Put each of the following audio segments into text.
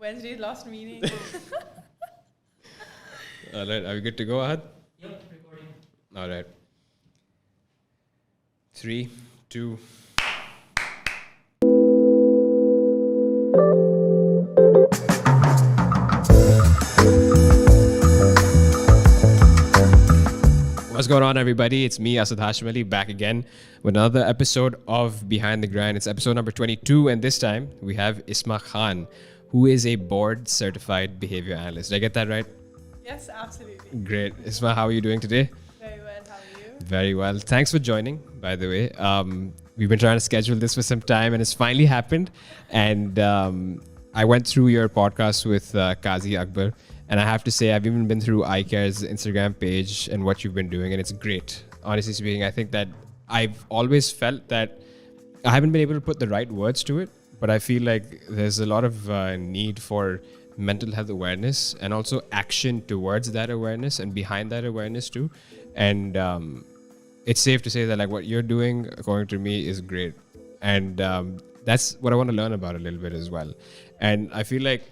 Wednesday's last meeting. All right, are we good to go, Ahad? Yep, recording. All right. 3, 2. What's going on, everybody? It's me, Asad Hashim Ali, back again with another episode of Behind the Grind. It's episode number 22, and this time we have Isma Khan, who is a board-certified behavior analyst. Did I get that right? Yes, absolutely. Great. Isma, how are you doing today? Very well. How are you? Very well. Thanks for joining, by the way. We've been trying to schedule this for some time, and it's finally happened. And I went through your podcast with Qazi Akbar, and I have to say, I've even been through iCare's Instagram page and what you've been doing, and it's great. Honestly speaking, I think that I've always felt that I haven't been able to put the right words to it, but I feel like there's a lot of need for mental health awareness and also action towards that awareness and behind that awareness too. And it's safe to say that like what you're doing, according to me, is great. And that's what I want to learn about a little bit as well. And I feel like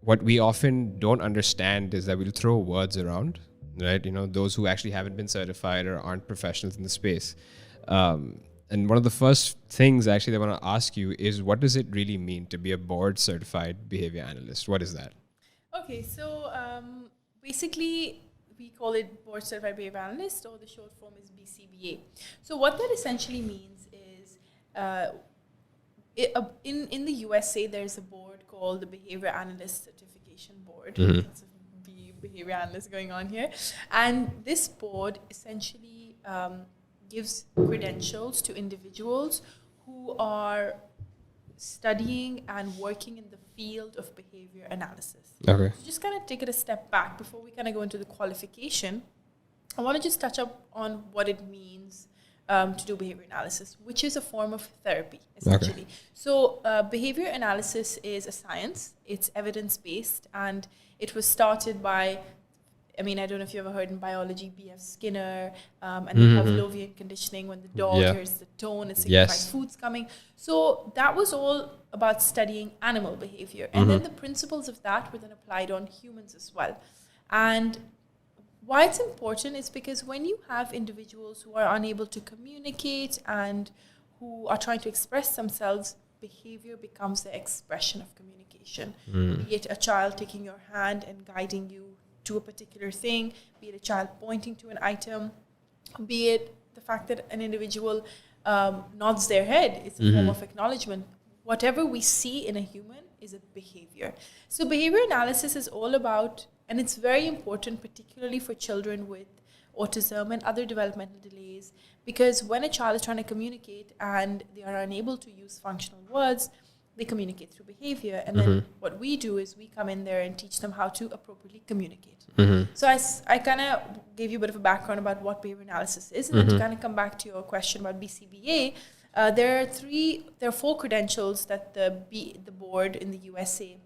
what we often don't understand is that we'll throw words around, right? You know, those who actually haven't been certified or aren't professionals in the space. And one of the first things actually that I want to ask you is, what does it really mean to be a board certified behavior analyst? What is that? Okay, so basically we call it board certified behavior analyst, or the short form is BCBA. So what that essentially means is in the USA there's a board called the Behavior Analyst Certification Board. Lots of behavior analysts going on here. And this board essentially gives credentials to individuals who are studying and working in the field of behavior analysis. Okay. So just kind of take it a step back before we kind of go into the qualification. I want to just touch up on what it means to do behavior analysis, which is a form of therapy, essentially. Okay. So behavior analysis is a science. It's evidence-based, and it was started by, I mean, I don't know if you ever heard in biology, B.F. Skinner, and the Pavlovian conditioning, when the dog hears the tone, it signifies food's coming. So that was all about studying animal behavior. And then the principles of that were then applied on humans as well. And why it's important is because when you have individuals who are unable to communicate and who are trying to express themselves, behavior becomes the expression of communication. Be it a child taking your hand and guiding you to a particular thing, be it a child pointing to an item, be it the fact that an individual nods their head, it's a form of acknowledgement. Whatever we see in a human is a behavior. So behavior analysis is all about, and it's very important, particularly for children with autism and other developmental delays, because when a child is trying to communicate and they are unable to use functional words, they communicate through behavior. And then what we do is we come in there and teach them how to appropriately communicate. So I kind of gave you a bit of a background about what behavior analysis is. And then to kind of come back to your question about BCBA, there are 4 credentials that the board in the USA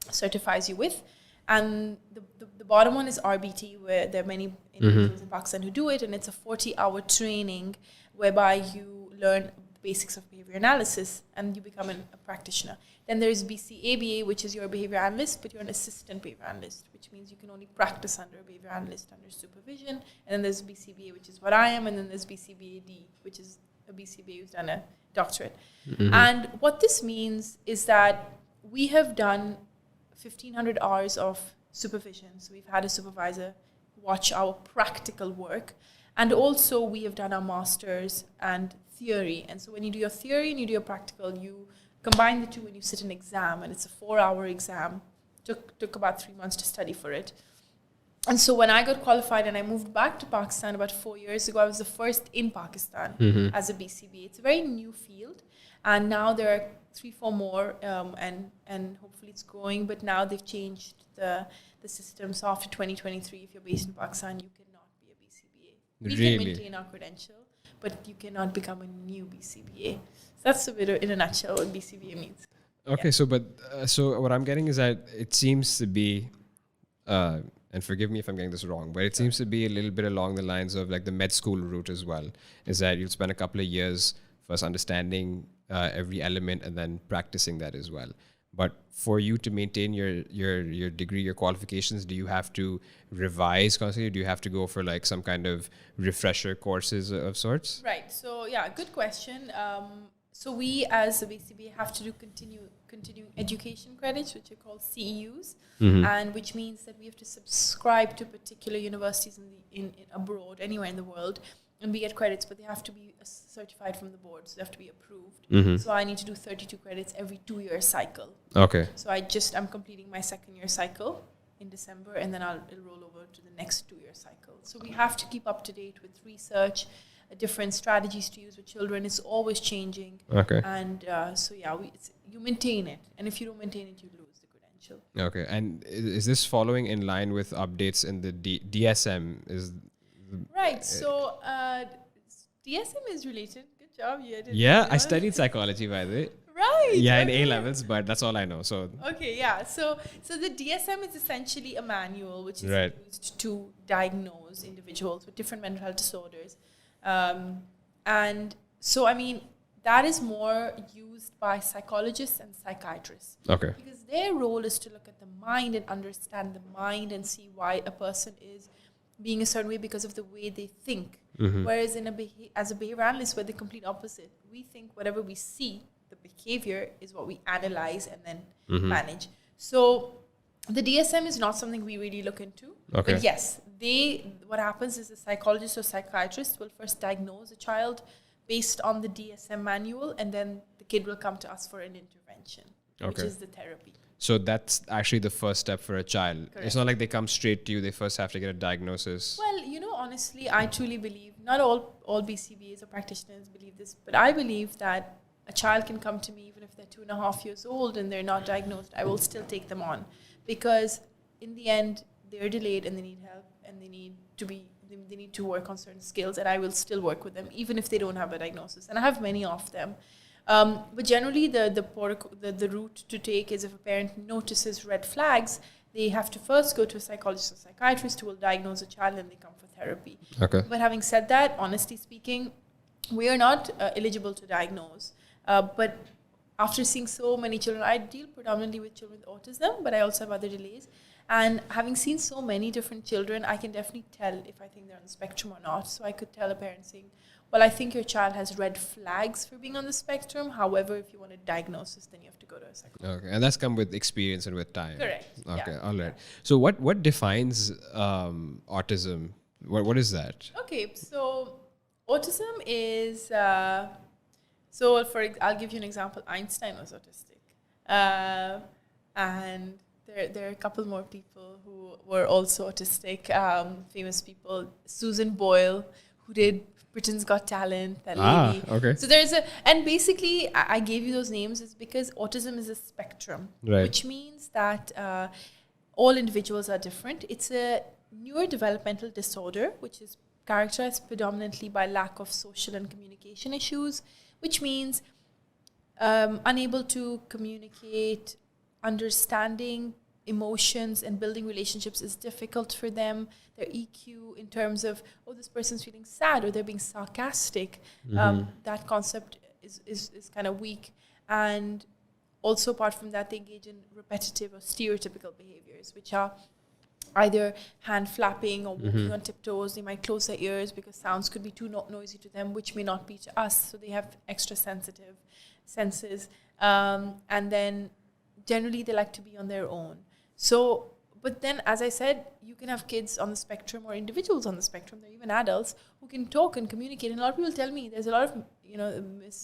certifies you with. And the bottom one is RBT, where there are many individuals in Pakistan who do it. And it's a 40-hour training whereby you learn the basics of behavior analysis and you become a practitioner. Then there's BCABA, which is your behavior analyst, but you're an assistant behavior analyst, which means you can only practice under a behavior analyst under supervision. And then there's BCBA, which is what I am. And then there's BCBAD, which is a BCBA who's done a doctorate. And what this means is that we have done 1,500 hours of supervision. So we've had a supervisor watch our practical work. And also we have done our masters and theory. And so when you do your theory and you do your practical, you combine the two and you sit an exam. And it's a 4-hour exam. Took about 3 months to study for it. And so when I got qualified and I moved back to Pakistan about 4 years ago, I was the first in Pakistan as a BCBA. It's a very new field. And now there are 3-4 more, and hopefully it's growing. But now they've changed the system. So after 2023, if you're based in Pakistan, you cannot be a BCBA. We can maintain our credential, but you cannot become a new BCBA. So that's a bit in a nutshell what BCBA means. Okay, so what I'm getting is that it seems to be, and forgive me if I'm getting this wrong, but it seems to be a little bit along the lines of like the med school route as well, is that you'll spend a couple of years first understanding every element and then practicing that as well. But for you to maintain your degree, your qualifications, do you have to revise constantly? Do you have to go for like some kind of refresher courses of sorts? Right. So yeah, good question. So we as a BCBA have to do continuing education credits, which are called CEUs, and which means that we have to subscribe to particular universities in abroad, anywhere in the world, and we get credits, but they have to be certified from the board, so they have to be approved. So I need to do 32 credits every 2-year cycle. Okay. So I'm completing my 2nd-year cycle in December, and then it'll roll over to the next 2-year cycle. So we have to keep up to date with research, different strategies to use with children. It's always changing. Okay. And so yeah, you maintain it, and if you don't maintain it, you lose the credential. Okay. And is this following in line with updates in the DSM? Right. So DSM is related. Good job. I studied psychology, by the way. Right. Yeah, in A levels, but that's all I know. So okay, yeah. So the DSM is essentially a manual which is right. used to diagnose individuals with different mental health disorders, and so I mean that is more used by psychologists and psychiatrists. Okay. Because their role is to look at the mind and understand the mind and see why a person is being a certain way because of the way they think. Whereas as a behavior analyst, we're the complete opposite. We think whatever we see, the behavior is what we analyze and then manage. So the DSM is not something we really look into. Okay. But yes, what happens is a psychologist or psychiatrist will first diagnose a child based on the DSM manual, and then the kid will come to us for an intervention, which is the therapy. So that's actually the first step for a child. Correct. It's not like they come straight to you. They first have to get a diagnosis. Well, honestly, I truly believe, not all BCBAs or practitioners believe this, but I believe that a child can come to me even if they're 2.5 years old and they're not diagnosed. I will still take them on, because in the end, they're delayed and they need help, and they need to work on certain skills, and I will still work with them even if they don't have a diagnosis. And I have many of them. But generally, the route to take is if a parent notices red flags, they have to first go to a psychologist or psychiatrist who will diagnose a child, and they come for therapy. Okay. But having said that, honestly speaking, we are not eligible to diagnose. But after seeing so many children, I deal predominantly with children with autism, but I also have other delays. And having seen so many different children, I can definitely tell if I think they're on the spectrum or not. So I could tell a parent saying, well, I think your child has red flags for being on the spectrum. However, if you want a diagnosis, then you have to go to a psychologist. Okay, and that's come with experience and with time. Correct. Okay, yeah. all right. So what defines autism? What is that? Okay, so autism is I'll give you an example. Einstein was autistic, and there are a couple more people who were also autistic. Famous people, Susan Boyle, who did Britain's Got Talent, that lady. Okay. So and basically I gave you those names is because autism is a spectrum, right, which means that all individuals are different. It's a neurodevelopmental disorder, which is characterized predominantly by lack of social and communication issues, which means unable to communicate, understanding emotions and building relationships is difficult for them. Their EQ in terms of, this person's feeling sad or they're being sarcastic, that concept is kind of weak. And also apart from that, they engage in repetitive or stereotypical behaviors, which are either hand flapping or walking on tiptoes. They might close their ears because sounds could be too noisy to them, which may not be to us. So they have extra sensitive senses. And then generally they like to be on their own. So, but then, as I said, you can have kids on the spectrum or individuals on the spectrum, they're even adults, who can talk and communicate. And a lot of people tell me there's a lot of,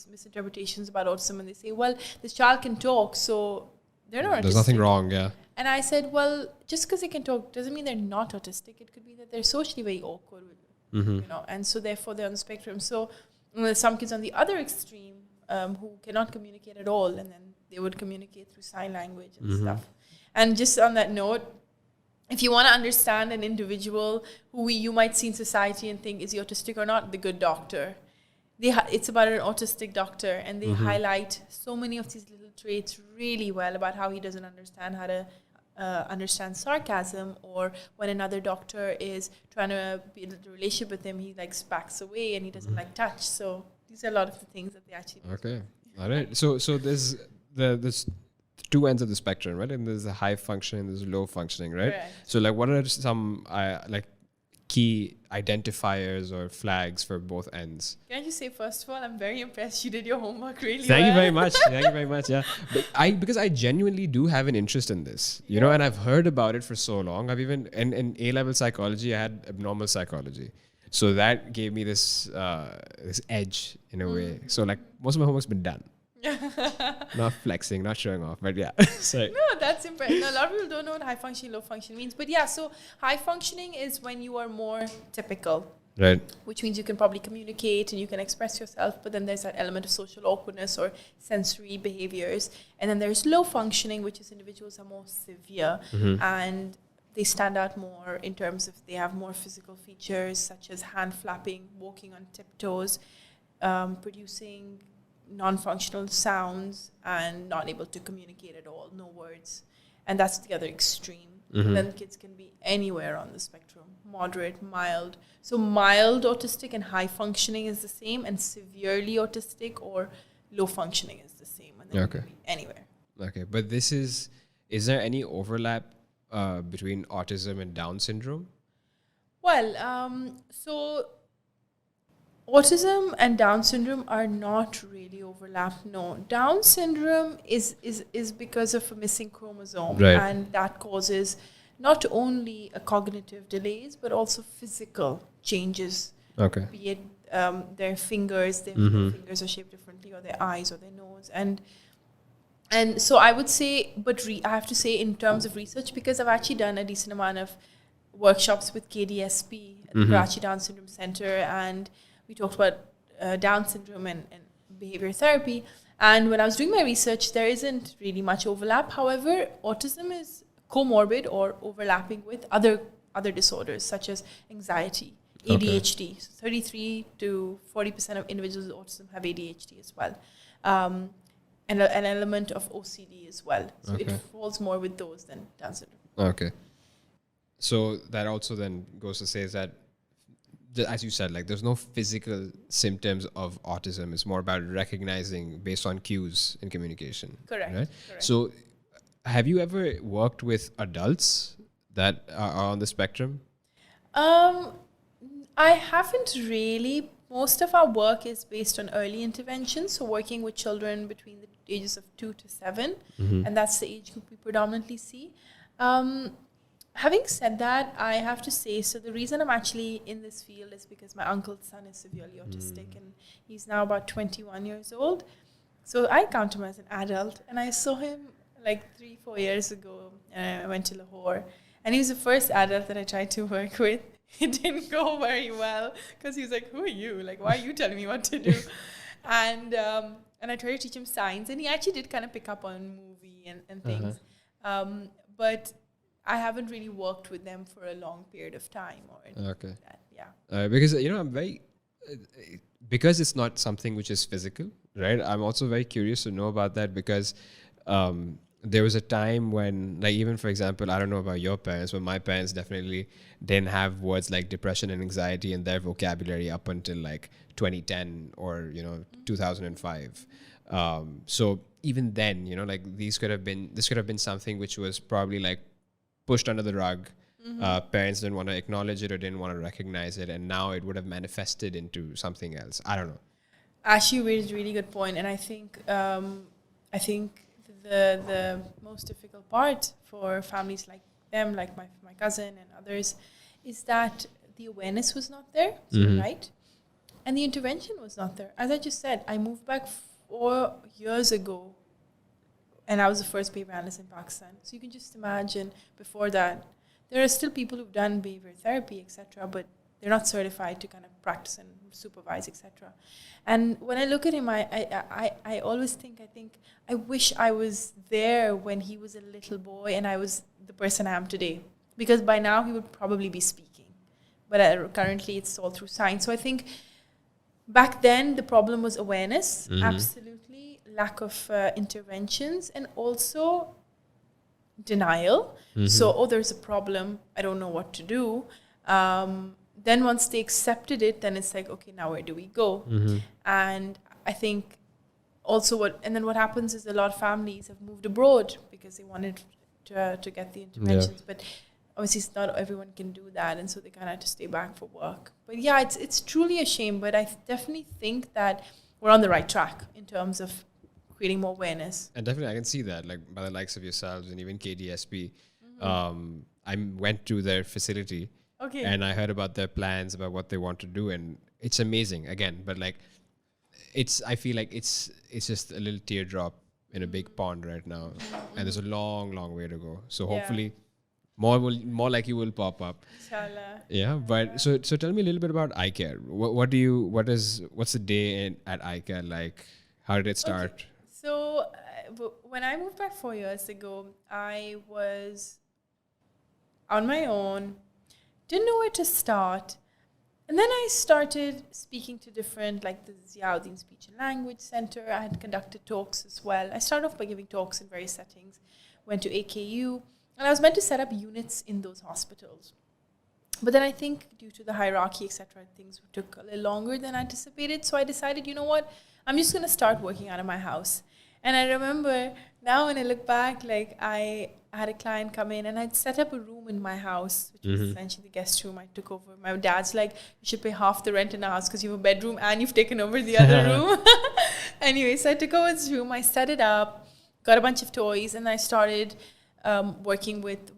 misinterpretations about autism, and they say, well, this child can talk, so they're not autistic. There's nothing wrong, yeah. And I said, well, just because they can talk doesn't mean they're not autistic. It could be that they're socially very awkward, and so therefore they're on the spectrum. So there's some kids on the other extreme who cannot communicate at all, and then they would communicate through sign language and stuff. And just on that note, if you want to understand an individual who you might see in society and think, is he autistic or not, The Good Doctor. It's about an autistic doctor, and they highlight so many of these little traits really well about how he doesn't understand how to understand sarcasm, or when another doctor is trying to build a relationship with him, he backs away and he doesn't like touch. So these are a lot of the things that they actually do. Okay. All right. So there's this two ends of the spectrum, right? And there's a high functioning, there's low functioning, right? Correct. So like, what are some like key identifiers or flags for both ends? Can I just say, first of all, I'm very impressed. You did your homework really well. Thank you very much. Thank you very much. Yeah, but because I genuinely do have an interest in this, you know, and I've heard about it for so long. I've even in A-level psychology, I had abnormal psychology, so that gave me this this edge in a way. So like most of my homework's been done. Not flexing, not showing off, but yeah. Sorry. No, that's impressive. No, a lot of people don't know what high functioning, low functioning means. But yeah, so high functioning is when you are more typical. Right. Which means you can probably communicate and you can express yourself, but then there's that element of social awkwardness or sensory behaviors. And then there's low functioning, which is individuals are more severe and they stand out more in terms of they have more physical features such as hand flapping, walking on tiptoes, producing non-functional sounds and not able to communicate at all, no words. And that's the other extreme. Then kids can be anywhere on the spectrum, moderate, mild. So mild autistic and high functioning is the same, and severely autistic or low functioning is the same. And then can be anywhere. Okay, but is there any overlap between autism and Down syndrome? Well, so autism and Down syndrome are not really overlapped. No, Down syndrome is because of a missing chromosome, and that causes not only a cognitive delays but also physical changes. Okay. Be it their fingers, their fingers are shaped differently, or their eyes, or their nose, and so I would say, but I have to say in terms of research, because I've actually done a decent amount of workshops with KDSP at the Karachi Down Syndrome Center, and we talked about Down syndrome and behavior therapy. And when I was doing my research, there isn't really much overlap. However, autism is comorbid or overlapping with other disorders such as anxiety, ADHD. So 33 to 40% of individuals with autism have ADHD as well. And an element of OCD as well. So it falls more with those than Down syndrome. Okay. So that also then goes to say is that, as you said, like there's no physical symptoms of autism. It's more about recognizing based on cues in communication. Correct. Right? So have you ever worked with adults that are on the spectrum? I haven't really. Most of our work is based on early intervention, so working with children between the ages of 2 to 7, and that's the age group we predominantly see. Having said that, I have to say, so the reason I'm actually in this field is because my uncle's son is severely autistic, and he's now about 21 years old. So I count him as an adult, and I saw him like 3-4 years ago, and I went to Lahore, and he was the first adult that I tried to work with. It didn't go very well because he was like, "Who are you? Like, why are you telling me what to do?" And I tried to teach him science, and he actually did kind of pick up on movie and things, but I haven't really worked with them for a long period of time or anything like that. Yeah. Because, you know, I'm very, because it's not something which is physical, right? I'm also very curious to know about that because there was a time when, like, even for example, I don't know about your parents, but my parents definitely didn't have words like depression and anxiety in their vocabulary up until like 2010 or, you know, 2005. So even then, you know, like this could have been something which was probably like pushed under the rug. Parents didn't want to acknowledge it or didn't want to recognize it, and now it would have manifested into something else. I don't know. Actually, you raised a really good point, and I think the most difficult part for families like them, like my cousin and others, is that the awareness was not there, right? And the intervention was not there. As I just said, I moved back 4 years ago, and I was the first behavior analyst in Pakistan. So you can just imagine before that, there are still people who've done behavior therapy, etc., but they're not certified to kind of practice and supervise, etc. And when I look at him, I always think, I wish I was there when he was a little boy and I was the person I am today. Because by now he would probably be speaking. But currently it's all through science. So I think back then the problem was awareness, absolutely, lack of interventions, and also denial. So, there's a problem, I don't know what to do. Then once they accepted it, then it's like, okay, now where do we go? And I think what happens is a lot of families have moved abroad because they wanted to get the interventions, but obviously not everyone can do that, and so they kind of had to stay back for work. But yeah, it's truly a shame, but I definitely think that we're on the right track in terms of creating more awareness. And definitely I can see that, like by the likes of yourselves and even KDSP. I went to their facility and I heard about their plans, about what they want to do, and it's amazing again, but like I feel like it's just a little teardrop in a big pond right now, and there's a long way to go. So hopefully more like you will pop up. Inshallah. Yeah, but so tell me a little bit about eye care. What's the day at eye care like? How did it start? Okay. So when I moved back 4 years ago, I was on my own, didn't know where to start. And then I started speaking to different, like the Ziauddin Speech and Language Center. I had conducted talks as well. I started off by giving talks in various settings, went to AKU, and I was meant to set up units in those hospitals. But then I think due to the hierarchy, etc., things took a little longer than anticipated. So I decided, you know what, I'm just going to start working out of my house. And I remember now when I look back, like I had a client come in and I'd set up a room in my house, which was essentially the guest room I took over. My dad's like, you should pay half the rent in a house because you have a bedroom and you've taken over the other room. Anyway, so I took over this room, I set it up, got a bunch of toys, and I started working with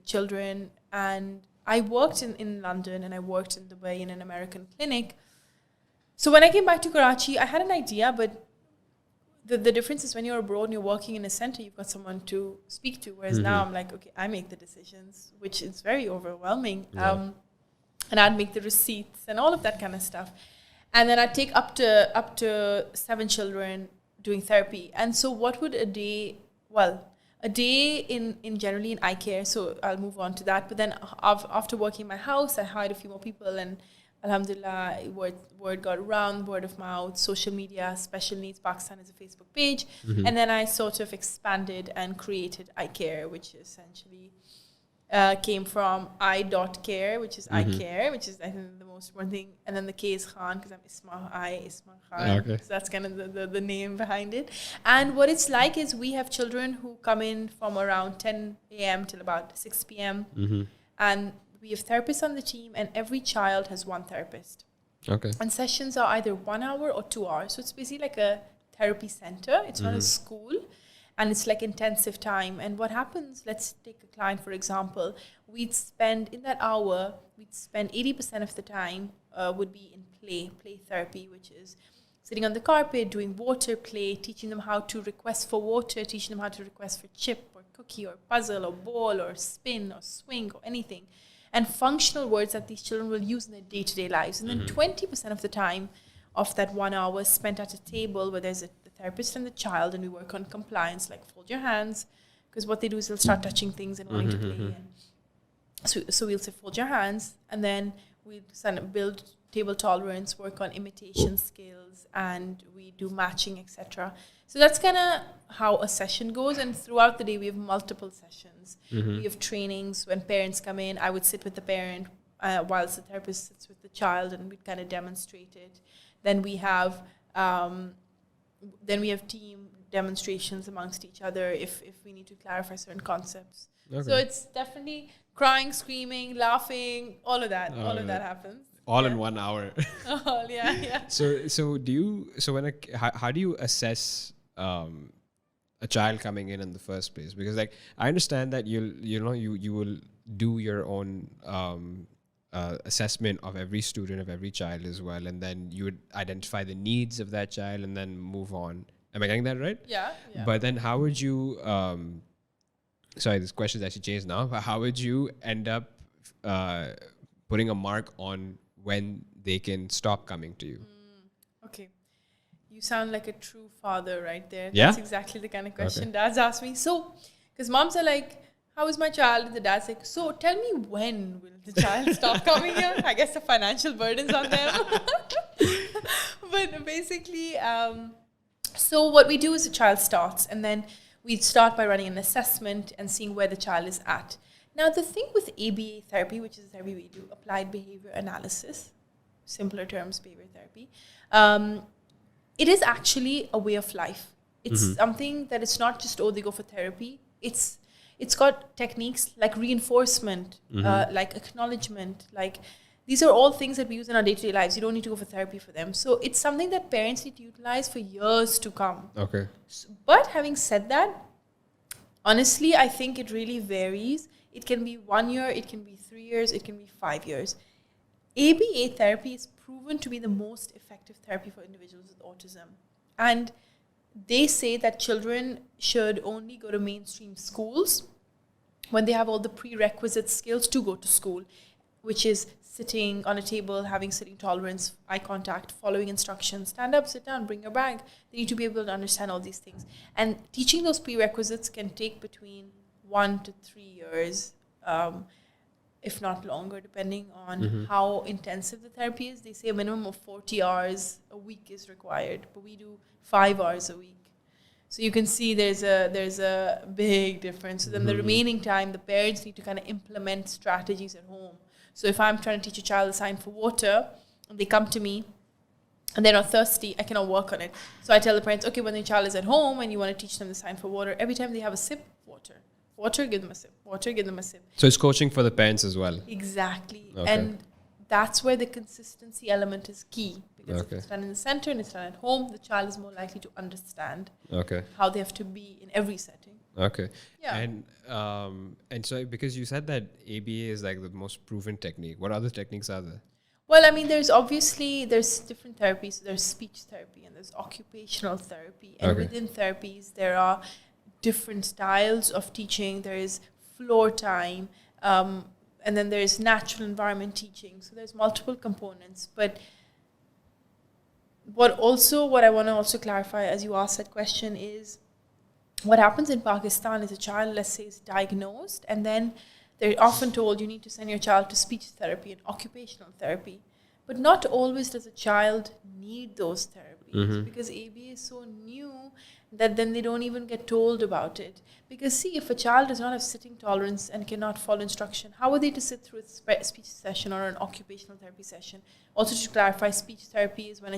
children. And I worked in London and I worked in Dubai in an American clinic. So when I came back to Karachi, I had an idea, but the difference is when you're abroad and you're working in a center, you've got someone to speak to. Whereas now I'm like, okay, I make the decisions, which is very overwhelming. Yeah. And I'd make the receipts and all of that kind of stuff. And then I'd take up to 7 children doing therapy. And so what would a day in generally in eye care, so I'll move on to that. But then after working in my house, I hired a few more people, and alhamdulillah, word got around, word of mouth, social media. Special Needs Pakistan is a Facebook page. And then I sort of expanded and created eye care, which essentially came from I.care, which is eye care, which is I think the most important thing. And then the K is Khan, because I'm Isma Khan. Okay. So that's kind of the name behind it. And what it's like is we have children who come in from around 10 a.m. till about 6 p.m. And we have therapists on the team, and every child has one therapist. Okay. And sessions are either 1 hour or 2 hours. So it's basically like a therapy center. It's not a school. And it's like intensive time. And what happens, let's take a client, for example, we'd spend 80% of the time would be in play therapy, which is sitting on the carpet, doing water play, teaching them how to request for water, teaching them how to request for chip or cookie or puzzle or ball or spin or swing or anything. And functional words that these children will use in their day-to-day lives. And then 20% of the time of that 1 hour is spent at a table where there's the therapist and the child, and we work on compliance, like fold your hands, because what they do is they'll start touching things and wanting to play. And so we'll say fold your hands, and then we build table tolerance, work on imitation skills, and we do matching, etc. So that's kind of how a session goes. And throughout the day, we have multiple sessions. We have trainings. When parents come in, I would sit with the parent whilst the therapist sits with the child, and we'd kind of demonstrate it. Then we have team demonstrations amongst each other if we need to clarify certain concepts. Okay. So it's definitely crying, screaming, laughing, all of that. All of that happens. All in 1 hour. Yeah. So how do you assess a child coming in the first place? Because like I understand that you will do your own assessment of every student, of every child as well, and then you would identify the needs of that child and then move on. Am I getting that right? Yeah. But then how would you sorry, this question's actually changed now, but how would you end up putting a mark on when they can stop coming to you? Okay. You sound like a true father right there. Yeah? That's exactly the kind of question dads ask me. So, because moms are like, how is my child? And the dad's like, so tell me, when will the child stop coming here? I guess the financial burden's on them. But basically, so what we do is the child starts, and then we start by running an assessment and seeing where the child is at. Now, the thing with ABA therapy, which is the therapy we do, applied behavior analysis, simpler terms, behavior therapy, it is actually a way of life. It's something that it's not just, they go for therapy. It's got techniques like reinforcement, like acknowledgement, like these are all things that we use in our day-to-day lives. You don't need to go for therapy for them. So it's something that parents need to utilize for years to come. Okay. But having said that, honestly, I think it really varies. It can be 1 year, it can be 3 years, it can be 5 years. ABA therapy is proven to be the most effective therapy for individuals with autism. And they say that children should only go to mainstream schools when they have all the prerequisite skills to go to school, which is sitting on a table, having sitting tolerance, eye contact, following instructions, stand up, sit down, bring your bag. They need to be able to understand all these things. And teaching those prerequisites can take between 1 to 3 years, if not longer, depending on how intensive the therapy is. They say a minimum of 40 hours a week is required, but we do 5 hours a week. So you can see there's a big difference. So then the remaining time, the parents need to kind of implement strategies at home. So if I'm trying to teach a child a sign for water, and they come to me, and they're not thirsty, I cannot work on it. So I tell the parents, okay, when the child is at home and you want to teach them the sign for water, every time they have a sip, water, give them a sip, water, give them a sip. So it's coaching for the parents as well. Exactly. Okay. And that's where the consistency element is key. Because if it's done in the center and it's done at home, the child is more likely to understand how they have to be in every setting. Okay. Yeah. And so because you said that ABA is like the most proven technique, what other techniques are there? Well, I mean, there's different therapies. There's speech therapy and there's occupational therapy. And within therapies, there are different styles of teaching. There is floor time, and then there is natural environment teaching. So there's multiple components. But what I want to also clarify, as you asked that question, is what happens in Pakistan is a child, let's say, is diagnosed, and then they're often told you need to send your child to speech therapy and occupational therapy. But not always does a child need those therapies because ABA is so new that then they don't even get told about it. Because see, if a child does not have sitting tolerance and cannot follow instruction, how are they to sit through a speech session or an occupational therapy session? Also, to clarify, speech therapy is when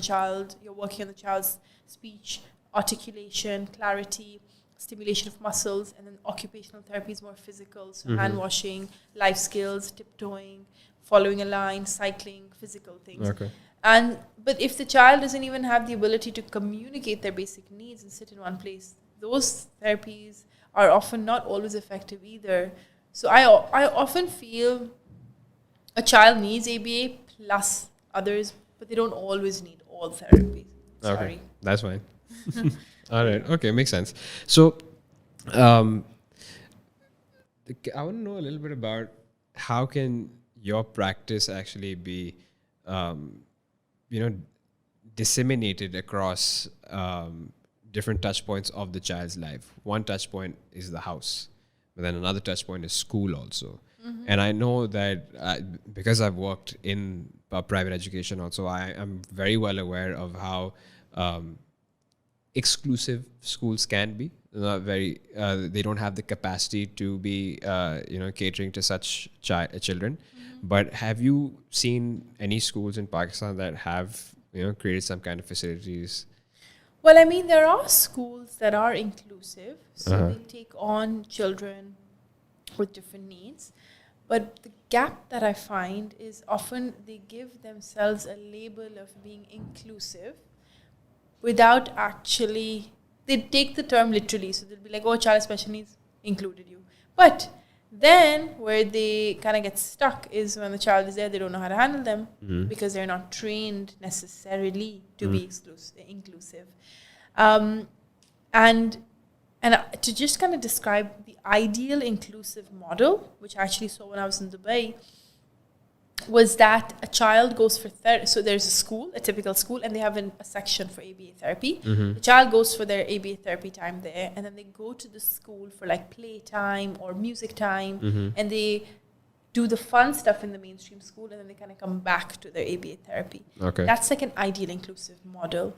you're working on the child's speech, articulation, clarity, stimulation of muscles, and then occupational therapy is more physical, so hand washing, life skills, tiptoeing, following a line, cycling, physical things. Okay. But if the child doesn't even have the ability to communicate their basic needs and sit in one place, those therapies are often not always effective either. So I often feel a child needs ABA plus others, but they don't always need all therapies. Sorry. Okay, that's fine. All right. Okay, makes sense. So, I want to know a little bit about how can your practice actually be, disseminated across different touch points of the child's life. One touch point is the house, but then another touch point is school also. And I know that because I've worked in private education also, I am very well aware of how exclusive schools can be. Not very. They don't have the capacity to be, catering to such children. But have you seen any schools in Pakistan that have, created some kind of facilities? Well, I mean, there are schools that are inclusive, so they take on children with different needs. But the gap that I find is often they give themselves a label of being inclusive without actually, they take the term literally. So they'll be like, oh, child with special needs, included you. But then where they kind of get stuck is when the child is there, they don't know how to handle them because they're not trained necessarily to be inclusive. And to just kind of describe the ideal inclusive model, which I actually saw when I was in Dubai, was that a child goes for therapy. So there's a school, a typical school, and they have a section for ABA therapy. The child goes for their ABA therapy time there, and then they go to the school for like play time or music time, and they do the fun stuff in the mainstream school, and then they kind of come back to their ABA therapy. Okay. That's like an ideal inclusive model.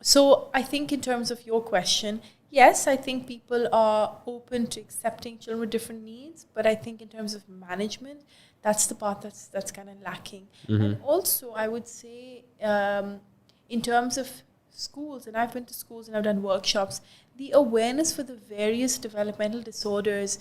So I think in terms of your question, yes, I think people are open to accepting children with different needs, but I think in terms of management, that's the part that's kind of lacking. And also, I would say, in terms of schools, and I've been to schools and I've done workshops, the awareness for the various developmental disorders,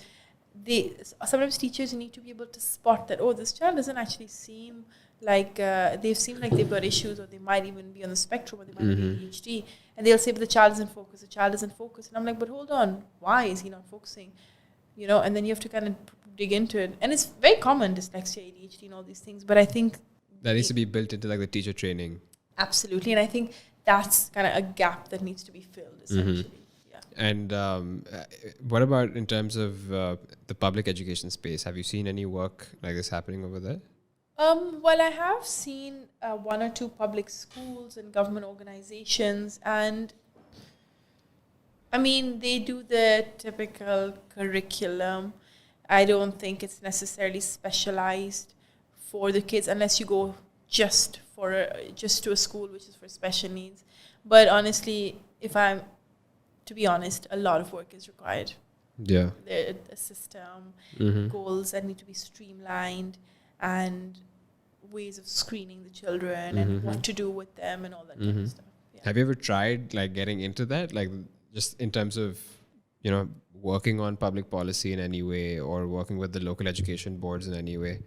sometimes teachers need to be able to spot that, oh, this child doesn't actually seem like they've got issues, or they might even be on the spectrum, or they might be ADHD, and they'll say, but the child isn't focused, and I'm like, but hold on, why is he not focusing? And then you have to kind of dig into it, and it's very common, dyslexia, ADHD, and all these things, but I think that needs to be built into like the teacher training. Absolutely, and I think that's kind of a gap that needs to be filled, essentially. Yeah. And what about in terms of the public education space? Have you seen any work like this happening over there? Well, I have seen one or two public schools and government organizations, and I mean, they do the typical curriculum. I don't think it's necessarily specialized for the kids unless you go just to a school which is for special needs. But honestly, to be honest, a lot of work is required. Yeah. The system, goals that need to be streamlined, and ways of screening the children and what to do with them and all that kind of stuff. Yeah. Have you ever tried like getting into that, like just in terms of working on public policy in any way, or working with the local education boards in any way?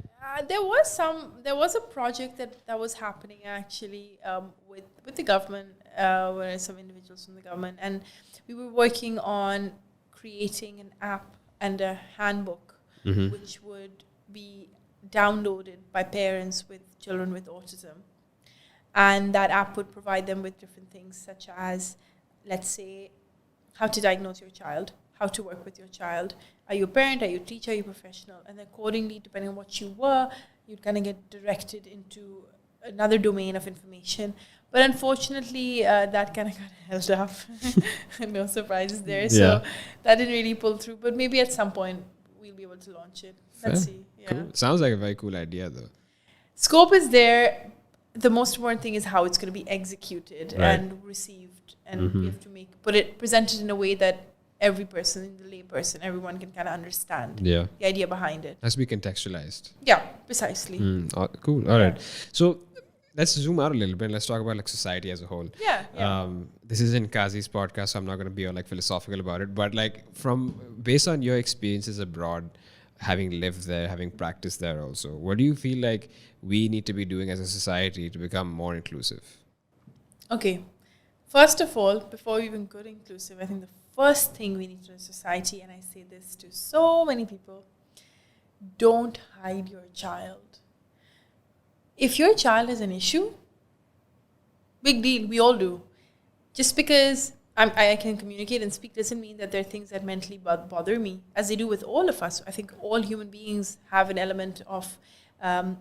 There was a project that was happening actually with the government, where some individuals from the government, and we were working on creating an app and a handbook which would be downloaded by parents with children with autism, and that app would provide them with different things, such as, let's say, how to diagnose your child, how to work with your child. Are you a parent? Are you a teacher? Are you a professional? And accordingly, depending on what you were, you'd kind of get directed into another domain of information. But unfortunately, that kind of got held up. No surprises there. Yeah. So that didn't really pull through. But maybe at some point, we'll be able to launch it. Let's see. Yeah. Cool. Sounds like a very cool idea, though. Scope is there. The most important thing is how it's going to be executed and received. And we have to present it in a way that every person, the lay person, everyone can kind of understand the idea behind it. Has to be contextualized. Yeah, precisely. Cool. All right. So let's zoom out a little bit. Let's talk about like society as a whole. Yeah. This is in Kazi's podcast, so I'm not going to be all like philosophical about it. But like based on your experiences abroad, having lived there, having practiced there also, what do you feel like we need to be doing as a society to become more inclusive? Okay. First of all, before we even go to inclusive, I think the first thing we need to do as a society, and I say this to so many people, don't hide your child. If your child is an issue, big deal, we all do. Just because I can communicate and speak doesn't mean that there are things that mentally bother me, as they do with all of us. I think all human beings have an element of a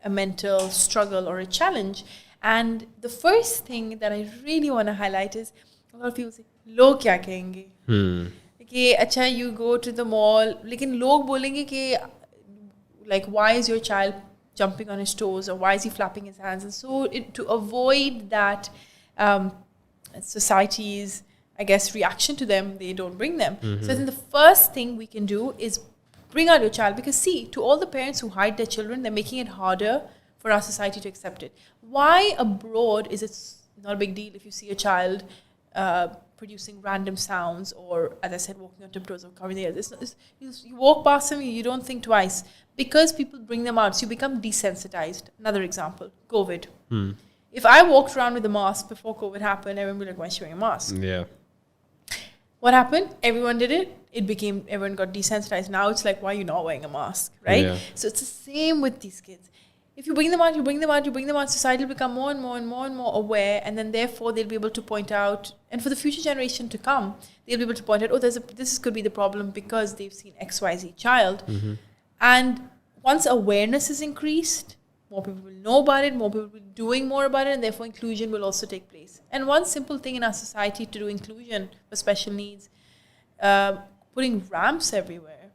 mental struggle or a challenge. And the first thing that I really want to highlight is, a lot of people say, "Log kya kahenge?" Okay, acha, you go to the mall, lekin log bolenge ke, like, why is your child jumping on his toes, or why is he flapping his hands? And so to avoid that society's, I guess, reaction to them, they don't bring them. So I think the first thing we can do is bring out your child, because see, to all the parents who hide their children, they're making it harder for our society to accept it. Why abroad is it not a big deal if you see a child producing random sounds, or, as I said, walking on tiptoes or covering the ears? You walk past them, you don't think twice, because people bring them out, so you become desensitized. Another example, COVID. If I walked around with a mask before COVID happened, everyone would be like, why is she wearing a mask? Yeah. What happened? Everyone did it. Everyone got desensitized. Now it's like, why are you not wearing a mask, right? Yeah. So it's the same with these kids. If you bring them out, society will become more and more aware, and then therefore they'll be able to point out, and for the future generation to come, they'll be able to point out, this could be the problem because they've seen XYZ child. And once awareness is increased, more people will know about it, more people will be doing more about it, and therefore inclusion will also take place. And one simple thing in our society to do inclusion for special needs, putting ramps everywhere.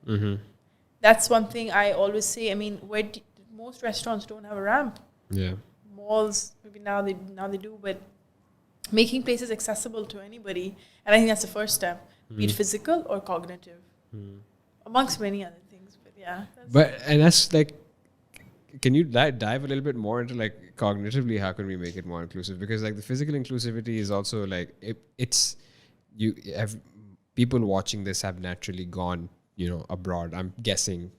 That's one thing I always say. I mean, most restaurants don't have a ramp. Yeah. Malls, maybe now they do, but making places accessible to anybody, and I think that's the first step, be it physical or cognitive, amongst many other things. But yeah. And that's like, can you dive a little bit more into like cognitively, how can we make it more inclusive? Because like the physical inclusivity is also like it's you have people watching this have naturally gone, abroad, I'm guessing.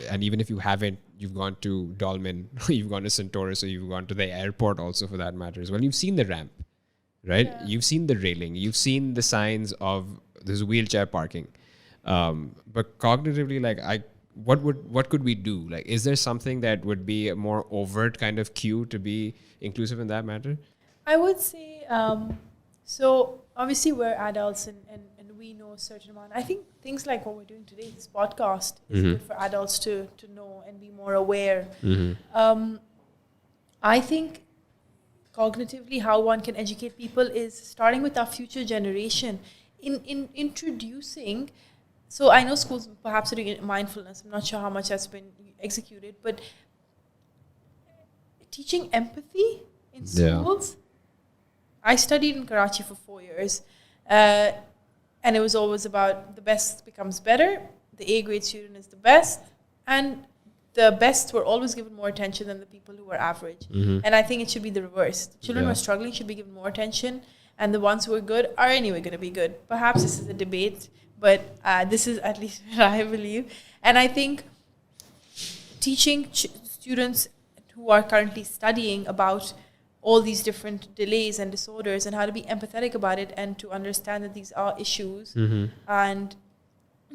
And even if you haven't, you've gone to Dolmen, you've gone to Centaurus, or you've gone to the airport also for that matter as well. You've seen the ramp, right? Yeah. You've seen the railing. You've seen the signs of there's wheelchair parking. But cognitively, like what could we do? Like, is there something that would be a more overt kind of cue to be inclusive in that matter? I would say, so obviously we're adults and we know a certain amount. I think things like what we're doing today, this podcast, is good for adults to know and be more aware. I think cognitively how one can educate people is starting with our future generation in introducing. So I know schools perhaps are doing mindfulness. I'm not sure how much that's been executed, but teaching empathy in schools. I studied in Karachi for 4 years, and it was always about the best becomes better. The A grade student is the best, and the best were always given more attention than the people who were average. And I think it should be the reverse. Children who are struggling should be given more attention, and the ones who are good are anyway going to be good. Perhaps this is a debate, but this is at least what I believe. And I think teaching students who are currently studying about all these different delays and disorders and how to be empathetic about it and to understand that these are issues. And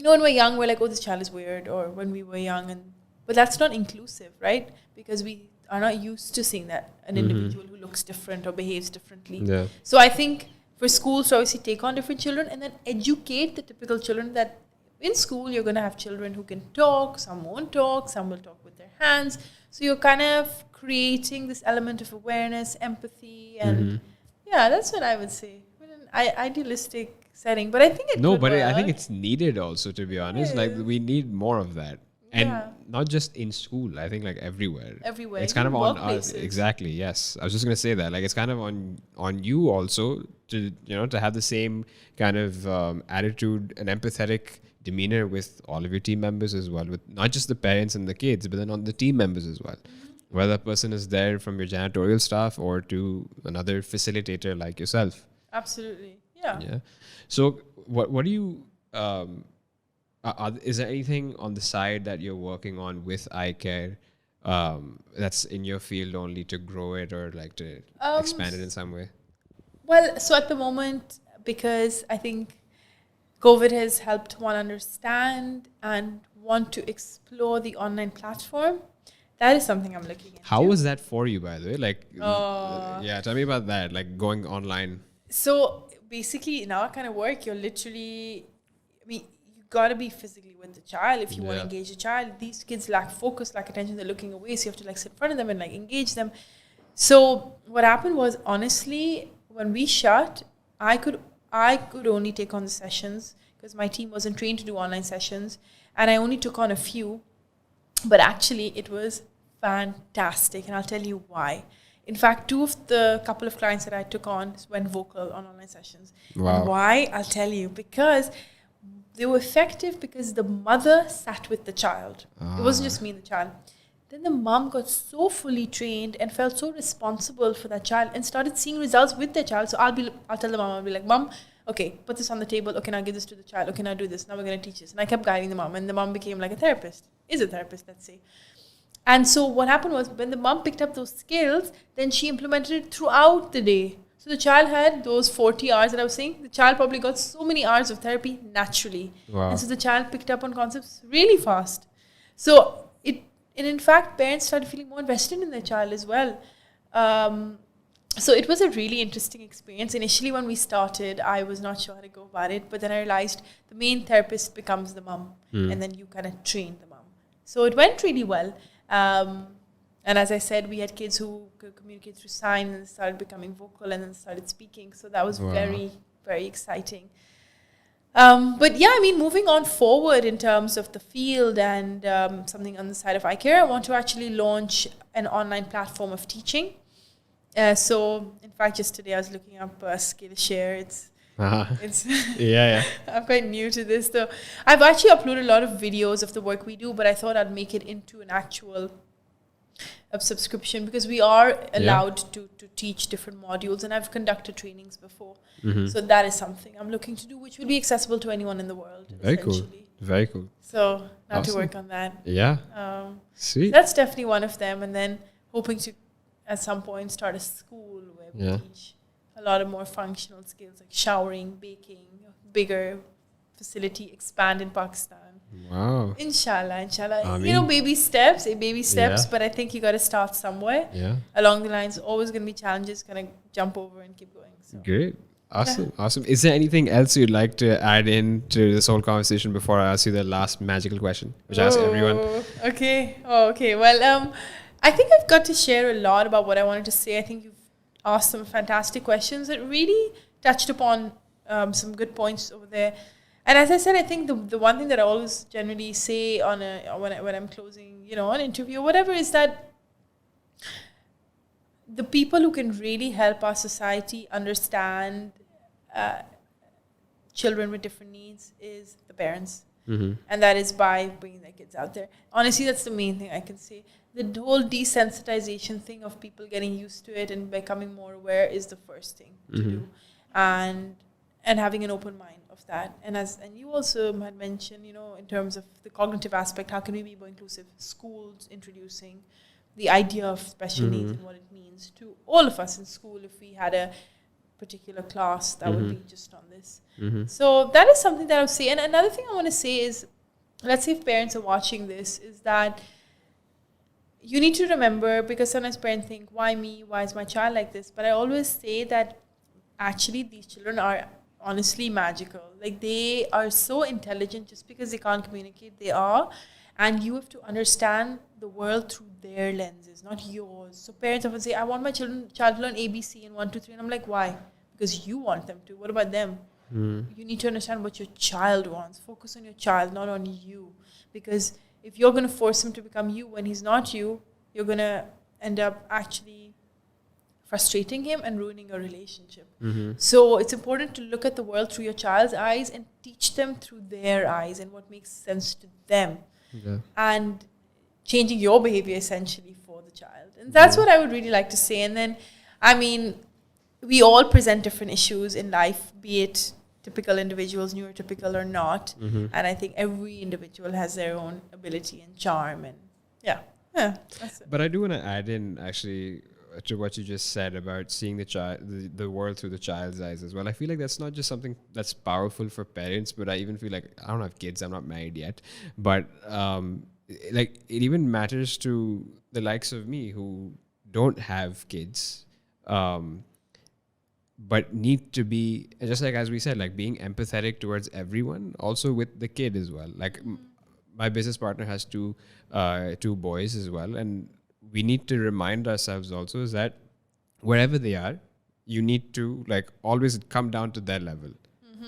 when we're young, we're like, oh, this child is weird, or when we were young, but that's not inclusive, right? Because we are not used to seeing that an individual who looks different or behaves differently. So I think for schools to obviously take on different children and then educate the typical children that in school you're going to have children who can talk, some won't talk, some will talk with their hands. So you're kind of creating this element of awareness, empathy, and that's what I would say. Idealistic setting, but I think I think it's needed also, to be honest. Like we need more of that. And not just in school, I think like everywhere. It's kind of on us. Exactly. Yes. I was just going to say that. Like it's kind of on you also to, to have the same kind of attitude and empathetic demeanor with all of your team members as well, with not just the parents and the kids, but then on the team members as well. Whether that person is there from your janitorial staff or to another facilitator like yourself. Absolutely. Yeah. So what do you... is there anything on the side that you're working on with eye care that's in your field only to grow it or like to expand it in some way? Well, so at the moment, because I think COVID has helped one understand and want to explore the online platform, that is something I'm looking into. How was that for you, by the way? Like, tell me about that, like going online. So basically, in our kind of work, you're literally, got to be physically with the child if you want to engage the child. These kids lack focus, lack attention, they're looking away, so you have to like sit in front of them and like engage them. So what happened was, honestly, when we shut, I could only take on the sessions because my team wasn't trained to do online sessions, and I only took on a few, but actually it was fantastic, and I'll tell you why. In fact, couple of clients that I took on went vocal on online sessions. Wow. And why? I'll tell you, because they were effective because the mother sat with the child. It wasn't just me and the child. Then the mom got so fully trained and felt so responsible for that child and started seeing results with their child. So I'll tell the mom, I'll be like, Mom, okay, put this on the table. Okay, now give this to the child. Okay, now do this. Now we're going to teach this. And I kept guiding the mom, and the mom became like a therapist. Is a therapist, let's say. And so what happened was, when the mom picked up those skills, then she implemented it throughout the day. So the child had those 40 hours that I was saying. The child probably got so many hours of therapy naturally. Wow. And so the child picked up on concepts really fast. So in fact, parents started feeling more invested in their child as well. So it was a really interesting experience. Initially, when we started, I was not sure how to go about it. But then I realized the main therapist becomes the mom. And then you kind of train the mom. So it went really well. And as I said, we had kids who could communicate through signs and started becoming vocal and then started speaking. So that was very, very exciting. But yeah, moving on forward in terms of the field and something on the side of eye care, I want to actually launch an online platform of teaching. So in fact, just today I was looking up Skillshare. It's I'm quite new to this though. I've actually uploaded a lot of videos of the work we do, but I thought I'd make it into an actual subscription, because we are allowed to teach different modules, and I've conducted trainings before. So that is something I'm looking to do, which will be accessible to anyone in the world. Very cool. Very cool. So now to work on that. Yeah. Sweet. That's definitely one of them. And then hoping to at some point start a school where we teach a lot of more functional skills like showering, baking, bigger facility, expand in Pakistan. Wow. Inshallah. Baby steps, but I think you got to start somewhere. Yeah. Along the lines, always going to be challenges, kind of jump over and keep going. So. Great. Awesome. Is there anything else you'd like to add in to this whole conversation before I ask you the last magical question, which I ask everyone? Okay. Well, I think I've got to share a lot about what I wanted to say. I think you've asked some fantastic questions that really touched upon some good points over there. And as I said, I think the one thing that I always generally say when I'm closing, an interview or whatever, is that the people who can really help our society understand children with different needs is the parents. And that is by bringing their kids out there. Honestly, that's the main thing I can say. The whole desensitization thing of people getting used to it and becoming more aware is the first thing to do. And having an open mind of that. And you also had mentioned, in terms of the cognitive aspect, how can we be more inclusive? Schools introducing the idea of special needs and what it means to all of us in school. If we had a particular class that would be just on this. So that is something that I would say. And another thing I want to say is, let's say if parents are watching this, is that you need to remember, because sometimes parents think, why me? Why is my child like this? But I always say that actually these children are honestly magical. Like, they are so intelligent. Just because they can't communicate, they are. And you have to understand the world through their lenses, not yours. So parents often say, I want my child to learn ABC and 1, 2, 3. And I'm like, why? Because you want them to. What about them? You need to understand what your child wants. Focus on your child, not on you. Because if you're going to force him to become you when he's not you, you're going to end up actually frustrating him and ruining your relationship. So it's important to look at the world through your child's eyes and teach them through their eyes and what makes sense to them. And changing your behavior essentially for the child. And that's what I would really like to say. And then, we all present different issues in life, be it typical individuals, neurotypical or not. And I think every individual has their own ability and charm. And that's it. But I do want to add in, actually, to what you just said about seeing the world through the child's eyes as well. I feel like that's not just something that's powerful for parents, but I even feel like, I don't have kids, I'm not married yet, but it even matters to the likes of me who don't have kids, but need to be, just like as we said, like being empathetic towards everyone, also with the kid as well. Like my business partner has two boys as well, and we need to remind ourselves also is that wherever they are, you need to always come down to their level,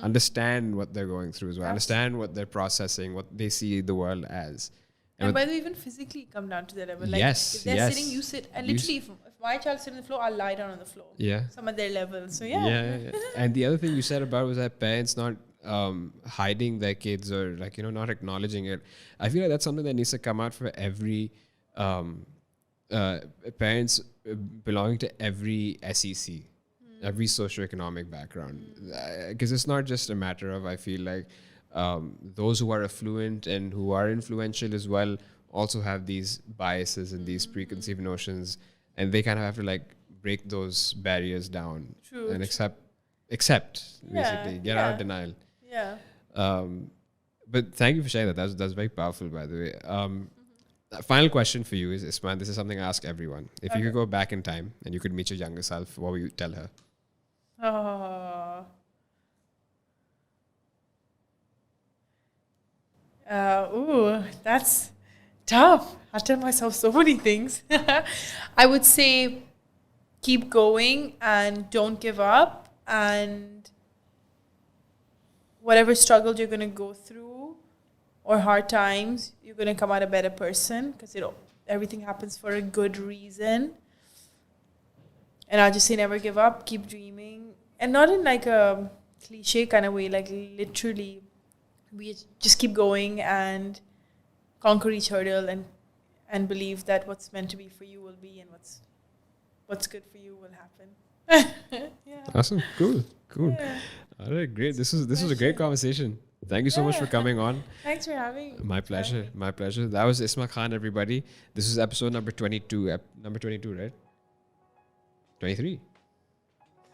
understand what they're going through as well, understand what they're processing, what they see the world as. And by the way, even physically come down to their level. Like if they're sitting, you sit. And literally, if my child sits on the floor, I'll lie down on the floor. Some at their level. So yeah. And the other thing you said about was that parents not hiding their kids or not acknowledging it. I feel like that's something that needs to come out for every parents belonging to every SEC, every socioeconomic background. Because it's not just a matter of, I feel like, those who are affluent and who are influential as well also have these biases and these preconceived notions, and they kind of have to break those barriers down and accept basically, get out of denial. But thank you for sharing that. That's very powerful, by the way. Final question for you is, Isma, this is something I ask everyone. If you could go back in time and you could meet your younger self, what would you tell her? That's tough. I tell myself so many things. I would say keep going and don't give up, and whatever struggle you're going to go through or hard times, you're going to come out a better person, because everything happens for a good reason. And I'll just say never give up, keep dreaming, and not in a cliche kind of way, literally we just keep going and conquer each hurdle and believe that what's meant to be for you will be, and what's good for you will happen. Yeah. Awesome. Cool. Yeah. All right, great. This was a great conversation. Thank you so much for coming on. Thanks for having me. My pleasure. My pleasure. That was Isma Khan, everybody. This is episode number 22. Number 22, right? 23.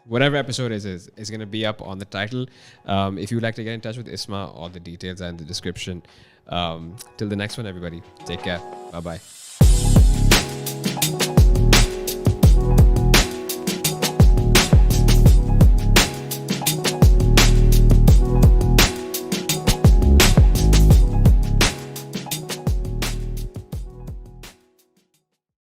Whatever episode is going to be up on the title. If you'd like to get in touch with Isma, all the details are in the description. Till the next one, everybody. Take care. Bye-bye.